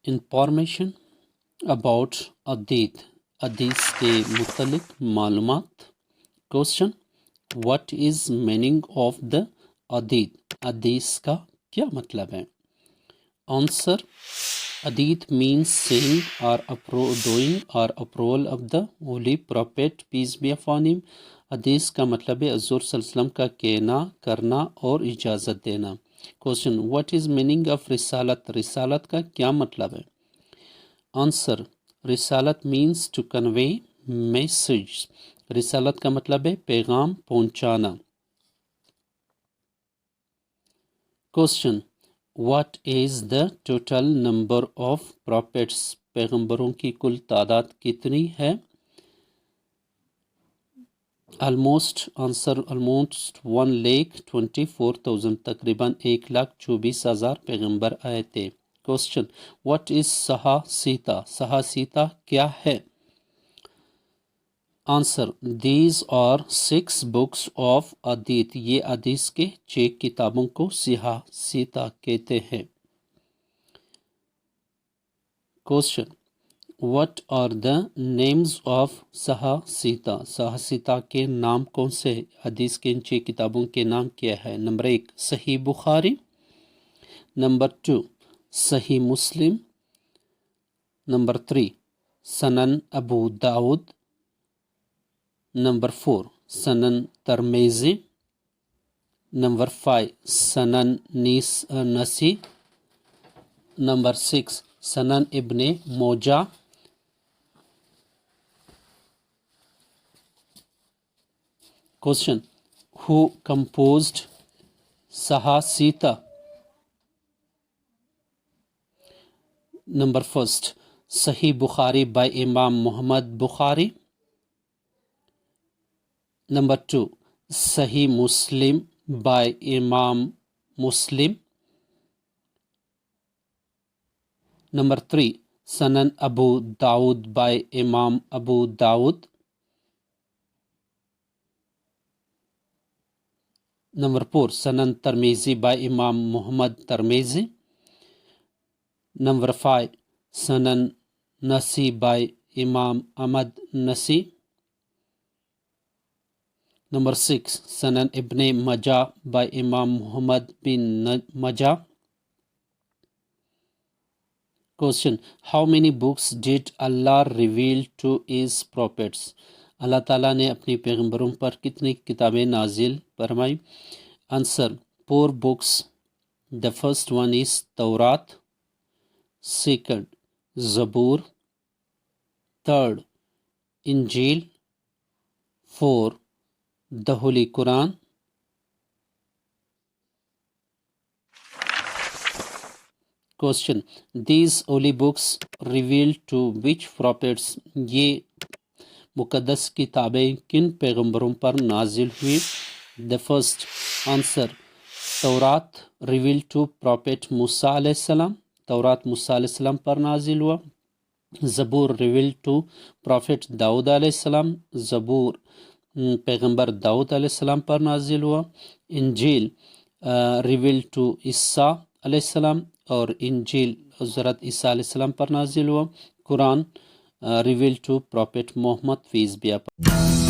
Information about Adit, हदीस के मुतल्लिक मालूमात। Question, what is meaning of the hadith, हदीस का क्या मतलब है? Answer, hadith means saying or doing or approval of the holy prophet peace be upon him। हदीस का मतलब है हज़ूर सल्लल्लाहु अलैहि वसल्लम का कहना, करना और इजाज़त देना। Question, what is meaning of रिसालत, रिसालत का क्या मतलब है? आंसर, रिसालत मीन्स टू कन्वे मैसेज, रिसालत का मतलब है पैगाम पहुंचाना। Question, what is the total number of prophets, पैगंबरों की कुल तादाद कितनी है? आंसर, ऑलमोस्ट 1,24,000, तकरीबन 1,24,000 पैगंबर आए थे। क्वेश्चन, व्हाट इज सहासीता, सहासीता क्या है? Answer, these are 6 books of hadith, ये हदीस के 6 किताबों को सहासीता कहते हैं। Question, what are the names of सहासीता, सहासीता के नाम कौन से? हदीस के इन 6 किताबों के नाम क्या है? नंबर 1 सही बुखारी, नंबर 2 सही मुस्लिम, नंबर 3 सनन अबू दाऊद, नंबर 4 सनन तरमेज़ी, नंबर 5 सनन नसी, number 6 Sunan Ibn Majah. Question, who composed सहासीता? नंबर 1 सही बुखारी बाय इमाम मोहम्मद बुखारी, नंबर 2 सही मुस्लिम बाय इमाम मुस्लिम, नंबर 3 सनन अबू दाऊद बाय इमाम अबू दाऊद, नंबर 4 सनन तरमीज़ी बाय इमाम मोहम्मद तरमीज़ी, नंबर 5 सनन नसी बाय इमाम अहमद नसी, नंबर 6 सनन इब्ने मजा बाय इमाम Mohammad bin Majah. Question, how many books did Allah reveal to his prophets, Allah ताला ने अपने पैगंबरों पर कितनी किताबें नाजिल फरमाई? Answer, 4 books, the first one is Taurat, second Zabur, third Injeel, 4 the holy Quran. Question, these holy books reveal to which prophets, ये मुकद्दस किताबें किन पैगंबरों पर नाजिल हुई? The first answer, Taurat reveal to prophet Musa अलैहिस्सलाम, तौरात मूसा अलैहिस्सलाम पर नाजिल हुआ। ज़बूर रिवील टू प्रॉफिट दाऊद अलैहिस्सलाम, ज़बूर पैगंबर दाऊद अलैहिस्सलाम पर नाजिल हुआ। इंजील रिवील टू ईसा अलैहिस्सलाम, और इंजील हज़रत ईसा अलैहिस्सलाम पर नाजिल हुआ। Quran reveal to prophet Muhammad फीस बिया पर।